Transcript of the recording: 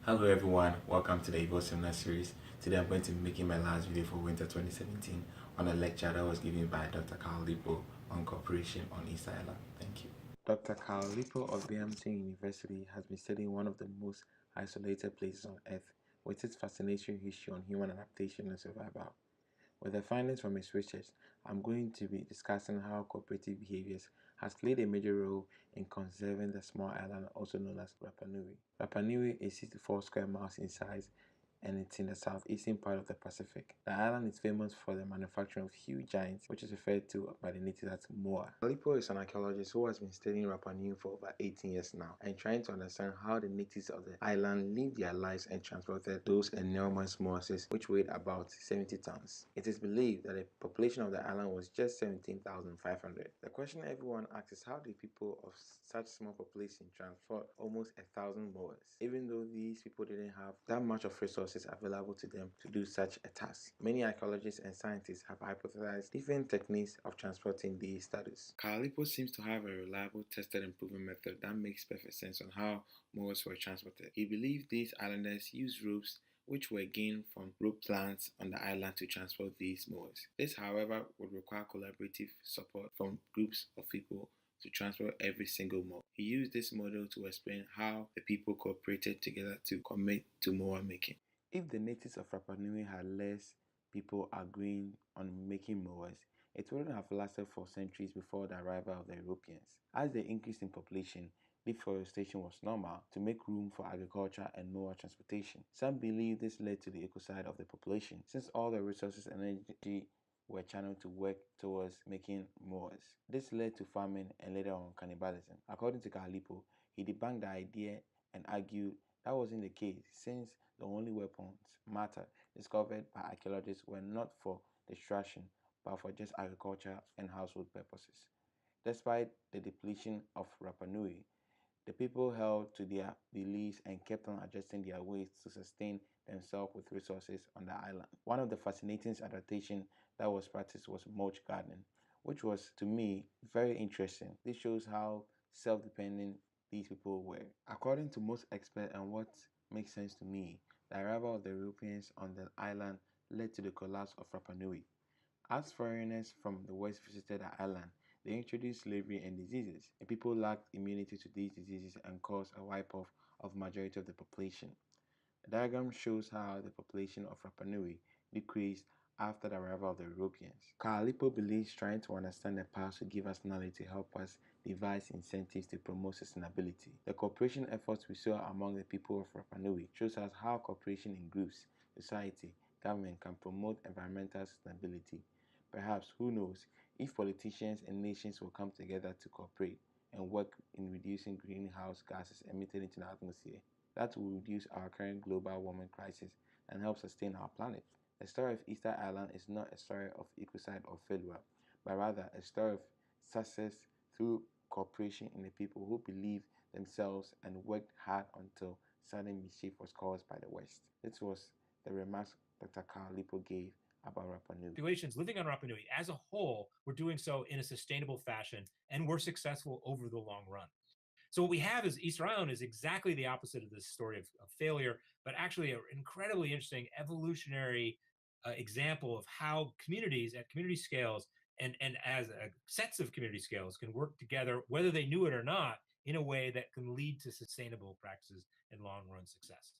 Hello everyone, welcome to the Evo Seminar Series. Today I'm going to be making my last video for winter 2017 on a lecture that was given by Dr. Carl Lipo on cooperation on East Island. Thank you. Dr. Carl Lipo of Binghamton University has been studying one of the most isolated places on Earth with its fascinating history on human adaptation and survival. With the findings from his research, I'm going to be discussing how cooperative behaviors has played a major role in conserving the small island also known as Rapa Nui. Rapa Nui is 64 square miles in size and it's in the southeastern part of the Pacific. The island is famous for the manufacturing of huge giants, which is referred to by the natives as moa. Alipo is an archaeologist who has been studying Rapa Nui for over 18 years now and trying to understand how the natives of the island lived their lives and transported those enormous moases, which weighed about 70 tons. It is believed that the population of the island was just 17,500. The question everyone asks is how did people of such small population transport almost 1,000 moas, even though these people didn't have that much of resources available to them to do such a task. Many archaeologists and scientists have hypothesized different techniques of transporting these statues. Carlipo seems to have a reliable, tested and proven method that makes perfect sense on how moas were transported. He believed these islanders used ropes which were gained from rope plants on the island to transport these moas. This, however, would require collaborative support from groups of people to transport every single moa. He used this model to explain how the people cooperated together to commit to moa making. If the natives of Rapa Nui had less people agreeing on making moas, it wouldn't have lasted for centuries before the arrival of the Europeans. As they increased in population, deforestation was normal to make room for agriculture and moa transportation. Some believe this led to the ecocide of the population, since all the resources and energy were channeled to work towards making moas. This led to famine and later on cannibalism. According to Kalipo, he debunked the idea and argued that wasn't the case, since the only weapons matter discovered by archaeologists were not for destruction but for just agriculture and household purposes. Despite the depletion of Rapa Nui, the people held to their beliefs and kept on adjusting their ways to sustain themselves with resources on the island. One of the fascinating adaptations that was practiced was mulch gardening, which was, to me, very interesting. This shows how self-dependent these people were. According to most experts and what makes sense to me, the arrival of the Europeans on the island led to the collapse of Rapa Nui. As foreigners from the West visited the island, they introduced slavery and diseases. The people lacked immunity to these diseases and caused a wipe-off of majority of the population. The diagram shows how the population of Rapa Nui decreased after the arrival of the Europeans. Kaalipo believes trying to understand the past will give us knowledge to help us devise incentives to promote sustainability. The cooperation efforts we saw among the people of Rapa Nui shows us how cooperation in groups, society, government can promote environmental sustainability. Perhaps, who knows, if politicians and nations will come together to cooperate and work in reducing greenhouse gases emitted into the atmosphere, that will reduce our current global warming crisis and help sustain our planet. The story of Easter Island is not a story of ecocide or failure, but rather a story of success through cooperation in the people who believed themselves and worked hard until sudden mischief was caused by the West. This was the remarks Dr. Carl Lipo gave about Rapa Nui. Populations living on Rapa Nui as a whole were doing so in a sustainable fashion and were successful over the long run. So what we have is Easter Island is exactly the opposite of this story of failure, but actually an incredibly interesting evolutionary example of how communities at community scales and as sets of community scales can work together, whether they knew it or not, in a way that can lead to sustainable practices and long run success.